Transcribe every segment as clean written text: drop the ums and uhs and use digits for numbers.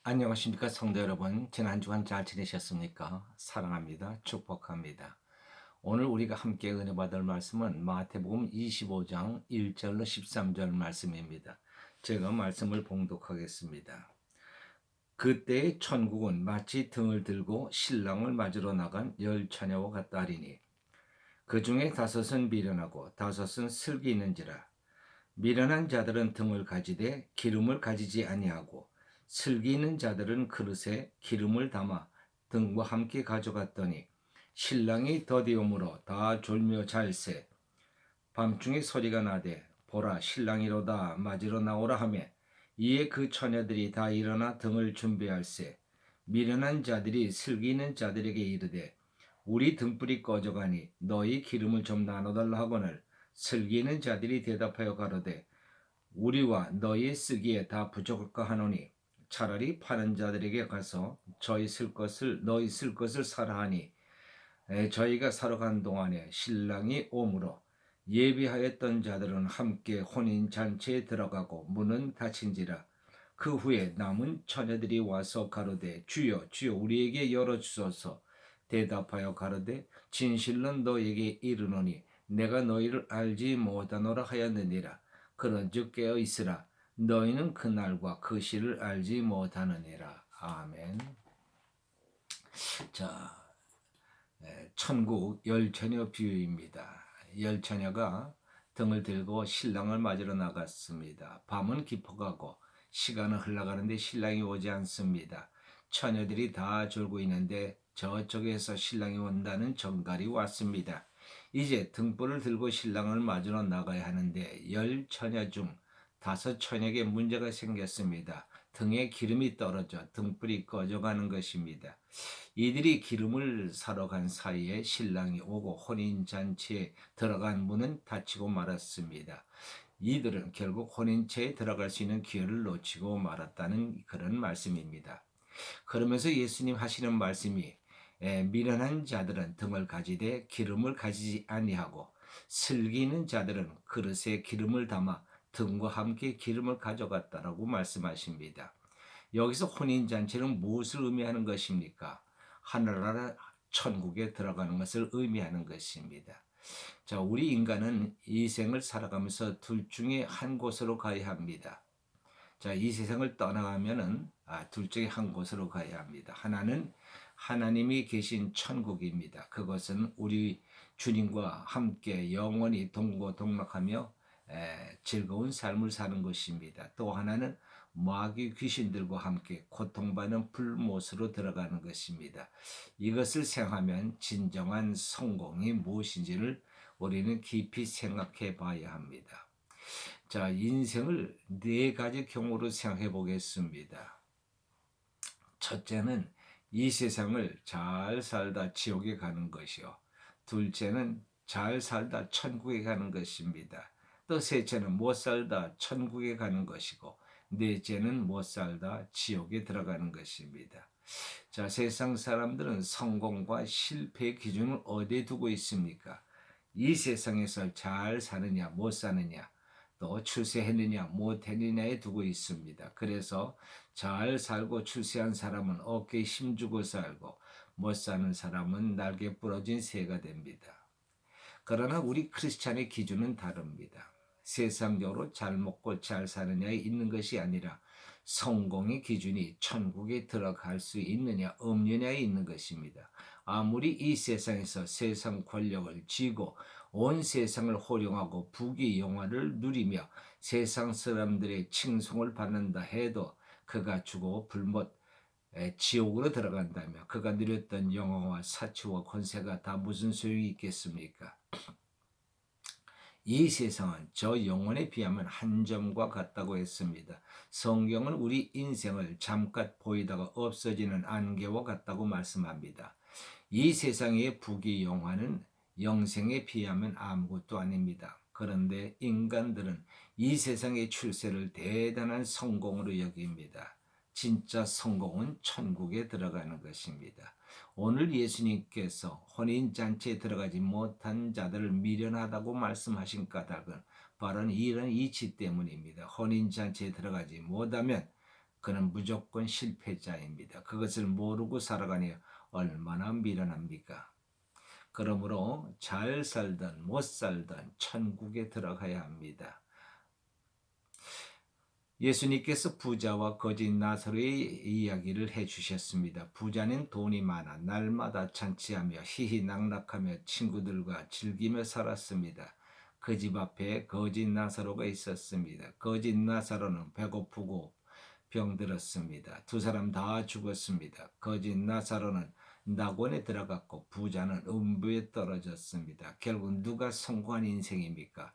안녕하십니까 성도 여러분. 지난 주간 잘 지내셨습니까? 사랑합니다. 축복합니다. 오늘 우리가 함께 은혜 받을 말씀은 마태복음 25장 1절로 13절 말씀입니다. 제가 말씀을 봉독하겠습니다. 그때의 천국은 마치 등을 들고 신랑을 맞으러 나간 열 처녀와 같다 하리니 그 중에 다섯은 미련하고 다섯은 슬기 있는지라. 미련한 자들은 등을 가지되 기름을 가지지 아니하고 슬기 있는 자들은 그릇에 기름을 담아 등과 함께 가져갔더니 신랑이 더디움으로 다 졸며 잘세. 밤중에 소리가 나되 보라 신랑이로다 맞으러 나오라 하며 이에 그 처녀들이 다 일어나 등을 준비할세. 미련한 자들이 슬기 있는 자들에게 이르되 우리 등불이 꺼져가니 너희 기름을 좀 나눠달라 하거늘 슬기 있는 자들이 대답하여 가로되 우리와 너희 쓰기에 다 부족할까 하노니 차라리 파는 자들에게 가서 너희 쓸 것을 사라 하니 저희가 사러 간 동안에 신랑이 오므로 예비하였던 자들은 함께 혼인 잔치에 들어가고 문은 닫힌지라. 그 후에 남은 처녀들이 와서 가로되 주여 주여 우리에게 열어 주소서. 대답하여 가로되 진실로 너에게 이르노니 내가 너희를 알지 못하노라 하였느니라. 그런즉 깨어 있으라. 너희는 그날과 그 시를 알지 못하느니라. 아멘. 자, 천국 열처녀 비유입니다. 열처녀가 등을 들고 신랑을 맞으러 나갔습니다. 밤은 깊어가고 시간은 흘러가는데 신랑이 오지 않습니다. 처녀들이 다 졸고 있는데 저쪽에서 신랑이 온다는 전갈이 왔습니다. 이제 등불을 들고 신랑을 맞으러 나가야 하는데 열 처녀 중 다섯 처녀에게 문제가 생겼습니다. 등에 기름이 떨어져 등불이 꺼져가는 것입니다. 이들이 기름을 사러 간 사이에 신랑이 오고 혼인잔치에 들어간 문은 닫히고 말았습니다. 이들은 결국 혼인체에 들어갈 수 있는 기회를 놓치고 말았다는 그런 말씀입니다. 그러면서 예수님 하시는 말씀이 미련한 자들은 등을 가지되 기름을 가지지 아니하고 슬기 있는 자들은 그릇에 기름을 담아 등과 함께 기름을 가져갔다라고 말씀하십니다. 여기서 혼인잔치는 무엇을 의미하는 것입니까? 하늘나라 천국에 들어가는 것을 의미하는 것입니다. 자, 우리 인간은 이 생을 살아가면서 둘 중에 한 곳으로 가야 합니다. 자, 이 세상을 떠나가면은 둘 중에 한 곳으로 가야 합니다. 하나는 하나님이 계신 천국입니다. 그것은 우리 주님과 함께 영원히 동고동락하며 즐거운 삶을 사는 것입니다. 또 하나는 마귀 귀신들과 함께 고통받는 불못으로 들어가는 것입니다. 이것을 생각하면 진정한 성공이 무엇인지를 우리는 깊이 생각해 봐야 합니다. 자, 인생을 네 가지 경우로 생각해 보겠습니다. 첫째는 이 세상을 잘 살다 지옥에 가는 것이요. 둘째는 잘 살다 천국에 가는 것입니다. 또 셋째는 못 살다 천국에 가는 것이고, 넷째는 못 살다 지옥에 들어가는 것입니다. 자, 세상 사람들은 성공과 실패의 기준을 어디에 두고 있습니까? 이 세상에서 잘 사느냐, 못 사느냐, 또 출세했느냐, 못했느냐에 두고 있습니다. 그래서 잘 살고 출세한 사람은 어깨에 힘주고 살고, 못 사는 사람은 날개 부러진 새가 됩니다. 그러나 우리 크리스찬의 기준은 다릅니다. 세상적으로 잘 먹고 잘 사느냐에 있는 것이 아니라 성공의 기준이 천국에 들어갈 수 있느냐 없느냐에 있는 것입니다. 아무리 이 세상에서 세상 권력을 쥐고 온 세상을 호령하고 부귀영화를 누리며 세상 사람들의 칭송을 받는다 해도 그가 죽어 불못 지옥으로 들어간다며 그가 누렸던 영화와 사치와 권세가 다 무슨 소용이 있겠습니까? 이 세상은 저 영혼에 비하면 한 점과 같다고 했습니다. 성경은 우리 인생을 잠깐 보이다가 없어지는 안개와 같다고 말씀합니다. 이 세상의 부귀영화는 영생에 비하면 아무것도 아닙니다. 그런데 인간들은 이 세상의 출세를 대단한 성공으로 여깁니다. 진짜 성공은 천국에 들어가는 것입니다. 오늘 예수님께서 혼인잔치에 들어가지 못한 자들을 미련하다고 말씀하신 까닭은 바로 이런 이치 때문입니다. 혼인잔치에 들어가지 못하면 그는 무조건 실패자입니다. 그것을 모르고 살아가니 얼마나 미련합니까? 그러므로 잘 살든 못 살든 천국에 들어가야 합니다. 예수님께서 부자와 거짓 나사로의 이야기를 해주셨습니다. 부자는 돈이 많아 날마다 잔치하며 희희낙낙하며 친구들과 즐기며 살았습니다. 그 집 앞에 거짓 나사로가 있었습니다. 거짓 나사로는 배고프고 병들었습니다. 두 사람 다 죽었습니다. 거짓 나사로는 낙원에 들어갔고 부자는 음부에 떨어졌습니다. 결국 누가 성공한 인생입니까?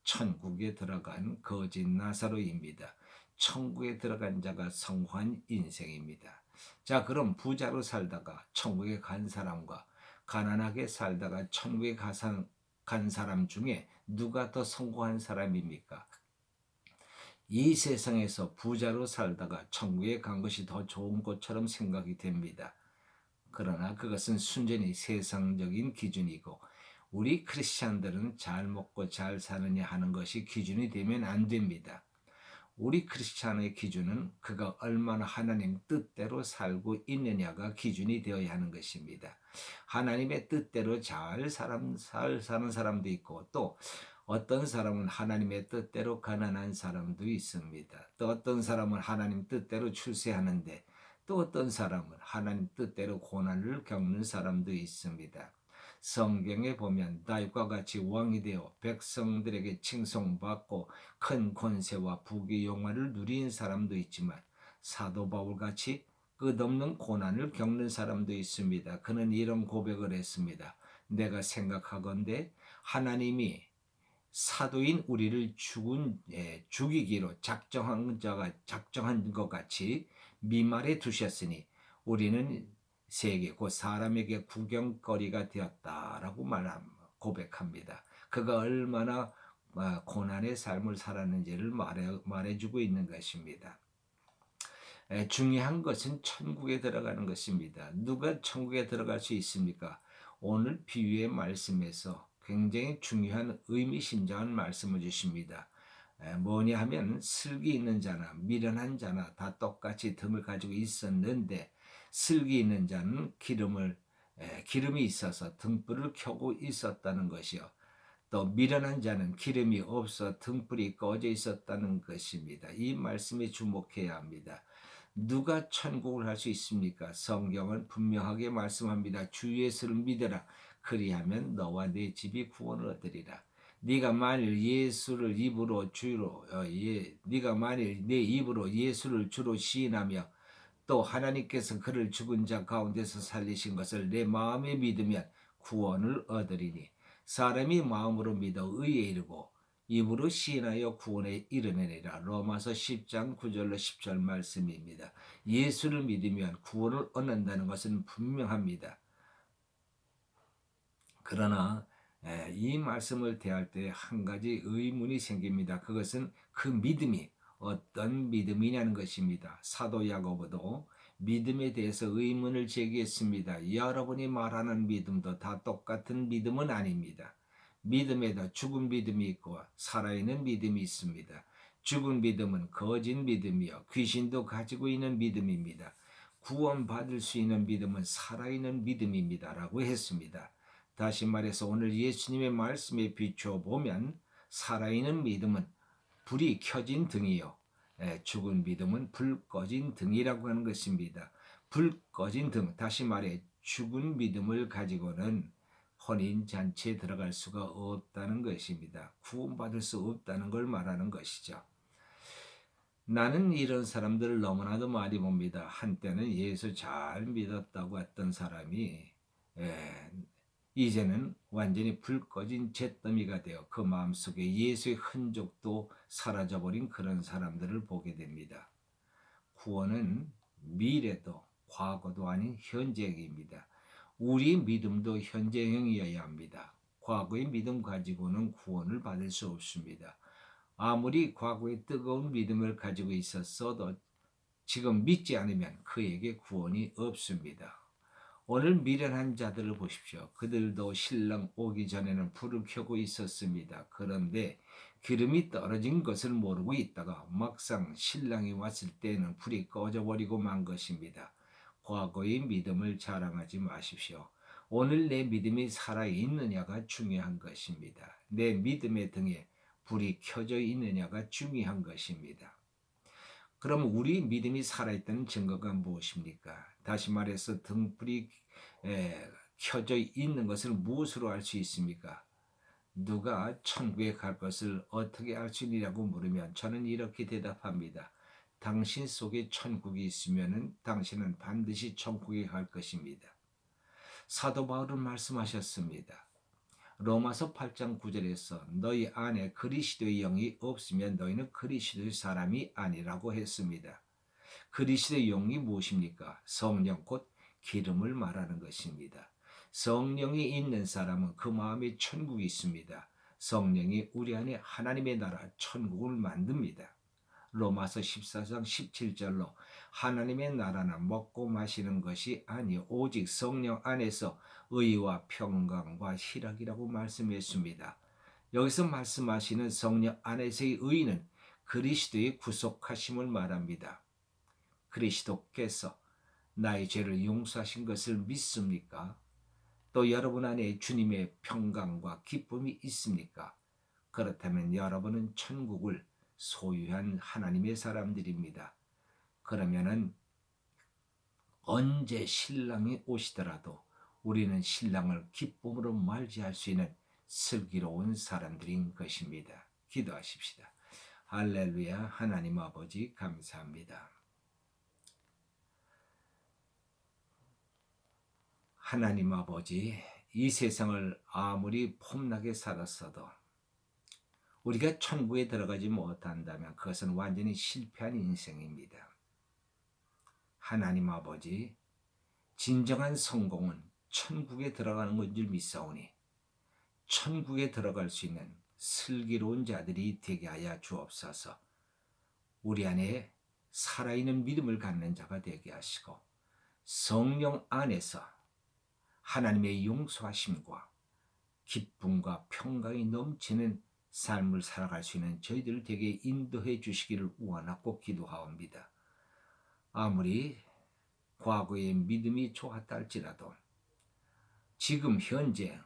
천국에 들어간 거짓 나사로입니다. 천국에 들어간 자가 성공한 인생입니다. 자, 그럼 부자로 살다가 천국에 간 사람과 가난하게 살다가 천국에 간 사람 중에 누가 더 성공한 사람입니까? 이 세상에서 부자로 살다가 천국에 간 것이 더 좋은 것처럼 생각이 됩니다. 그러나 그것은 순전히 세상적인 기준이고 우리 크리스찬들은 잘 먹고 잘 사느냐 하는 것이 기준이 되면 안 됩니다. 우리 크리스찬의 기준은 그가 얼마나 하나님 뜻대로 살고 있느냐가 기준이 되어야 하는 것입니다. 하나님의 뜻대로 잘 사는 사람도 있고 또 어떤 사람은 하나님의 뜻대로 가난한 사람도 있습니다. 또 어떤 사람은 하나님 뜻대로 출세하는데 또 어떤 사람은 하나님 뜻대로 고난을 겪는 사람도 있습니다. 성경에 보면 다윗과 같이 왕이 되어 백성들에게 칭송받고 큰 권세와 부귀 영화를 누린 사람도 있지만 사도 바울같이 끝없는 고난을 겪는 사람도 있습니다. 그는 이런 고백을 했습니다. 내가 생각하건대 하나님이 사도인 우리를 죽이기로 작정한 것 같이 미말에 두셨으니 우리는 세계 곧 사람에게 구경거리가 되었다라고 고백합니다. 그가 얼마나 고난의 삶을 살았는지를 말해주고 있는 것입니다. 중요한 것은 천국에 들어가는 것입니다. 누가 천국에 들어갈 수 있습니까? 오늘 비유의 말씀에서 굉장히 중요한 의미심장한 말씀을 주십니다. 뭐냐 하면 슬기 있는 자나 미련한 자나 다 똑같이 등을 가지고 있었는데 슬기 있는 자는 기름이 있어서 등불을 켜고 있었다는 것이요. 또 미련한 자는 기름이 없어 등불이 꺼져 있었다는 것입니다. 이 말씀에 주목해야 합니다. 누가 천국을 할 수 있습니까? 성경은 분명하게 말씀합니다. 주 예수를 믿어라. 그리하면 너와 네 집이 구원을 얻으리라. 네가 만일 네가 만일 내 입으로 예수를 주로 시인하며 또 하나님께서 그를 죽은 자 가운데서 살리신 것을 내 마음에 믿으면 구원을 얻으리니 사람이 마음으로 믿어 의에 이르고 입으로 시인하여 구원에 이르느니라. 로마서 10장 9절로 10절 말씀입니다. 예수를 믿으면 구원을 얻는다는 것은 분명합니다. 그러나 이 말씀을 대할 때 한 가지 의문이 생깁니다. 그것은 그 믿음이 어떤 믿음이냐는 것입니다. 사도 야고보도 믿음에 대해서 의문을 제기했습니다. 여러분이 말하는 믿음도 다 똑같은 믿음은 아닙니다. 믿음에도 죽은 믿음이 있고 살아있는 믿음이 있습니다. 죽은 믿음은 거짓 믿음이요 귀신도 가지고 있는 믿음입니다. 구원받을 수 있는 믿음은 살아있는 믿음입니다. 라고 했습니다. 다시 말해서 오늘 예수님의 말씀에 비춰보면 살아있는 믿음은 불이 켜진 등이요 죽은 믿음은 불 꺼진 등이라고 하는 것입니다. 불 꺼진 등, 다시 말해 죽은 믿음을 가지고는 혼인잔치에 들어갈 수가 없다는 것입니다. 구원받을 수 없다는 걸 말하는 것이죠. 나는 이런 사람들을 너무나도 많이 봅니다. 한때는 예수 잘 믿었다고 했던 사람이 이제는 완전히 불 꺼진 잿더미가 되어 그 마음속에 예수의 흔적도 사라져버린 그런 사람들을 보게 됩니다. 구원은 미래도 과거도 아닌 현재입니다. 우리 믿음도 현재형이어야 합니다. 과거의 믿음 가지고는 구원을 받을 수 없습니다. 아무리 과거에 뜨거운 믿음을 가지고 있었어도 지금 믿지 않으면 그에게 구원이 없습니다. 오늘 미련한 자들을 보십시오. 그들도 신랑 오기 전에는 불을 켜고 있었습니다. 그런데 기름이 떨어진 것을 모르고 있다가 막상 신랑이 왔을 때는 불이 꺼져버리고 만 것입니다. 과거의 믿음을 자랑하지 마십시오. 오늘 내 믿음이 살아있느냐가 중요한 것입니다. 내 믿음의 등에 불이 켜져 있느냐가 중요한 것입니다. 그럼 우리 믿음이 살아있다는 증거가 무엇입니까? 다시 말해서 등불이 켜져 있는 것을 무엇으로 알 수 있습니까? 누가 천국에 갈 것을 어떻게 알 수 있느냐고 물으면 저는 이렇게 대답합니다. 당신 속에 천국이 있으면 당신은 반드시 천국에 갈 것입니다. 사도 바울은 말씀하셨습니다. 로마서 8장 9절에서 너희 안에 그리스도의 영이 없으면 너희는 그리스도의 사람이 아니라고 했습니다. 그리스도의 영이 무엇입니까? 성령 곧 기름을 말하는 것입니다. 성령이 있는 사람은 그 마음에 천국이 있습니다. 성령이 우리 안에 하나님의 나라 천국을 만듭니다. 로마서 14장 17절로 하나님의 나라는 먹고 마시는 것이 아니요 오직 성령 안에서 의와 평강과 희락이라고 말씀했습니다. 여기서 말씀하시는 성령 안에서의 의는 그리스도의 구속하심을 말합니다. 그리스도께서 나의 죄를 용서하신 것을 믿습니까? 또 여러분 안에 주님의 평강과 기쁨이 있습니까? 그렇다면 여러분은 천국을 소유한 하나님의 사람들입니다. 그러면은 언제 신랑이 오시더라도 우리는 신랑을 기쁨으로 맞이할 수 있는 슬기로운 사람들인 것입니다. 기도하십시다. 할렐루야. 하나님 아버지 감사합니다. 하나님 아버지, 이 세상을 아무리 폼나게 살았어도 우리가 천국에 들어가지 못한다면 그것은 완전히 실패한 인생입니다. 하나님 아버지, 진정한 성공은 천국에 들어가는 것 줄 믿사오니 천국에 들어갈 수 있는 슬기로운 자들이 되게 하여 주옵소서. 우리 안에 살아있는 믿음을 갖는 자가 되게 하시고 성령 안에서 하나님의 용서하심과 기쁨과 평강이 넘치는 삶을 살아갈 수 있는 저희들을 되게 인도해 주시기를 원하고 기도하옵니다. 아무리 과거의 믿음이 좋았다 할지라도 지금 현재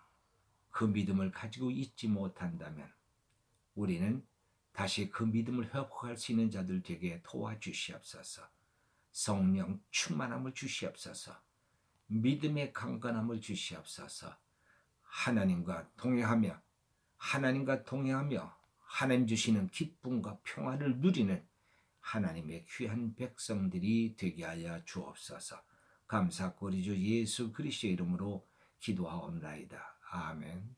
그 믿음을 가지고 있지 못한다면 우리는 다시 그 믿음을 회복할 수 있는 자들 되게 도와주시옵소서. 성령 충만함을 주시옵소서. 믿음의 강건함을 주시옵소서. 하나님과 동행하며 하나님 주시는 기쁨과 평안을 누리는 하나님의 귀한 백성들이 되게 하여 주옵소서. 감사하고 우리 주 예수 그리스도의 이름으로 기도하옵나이다. 아멘.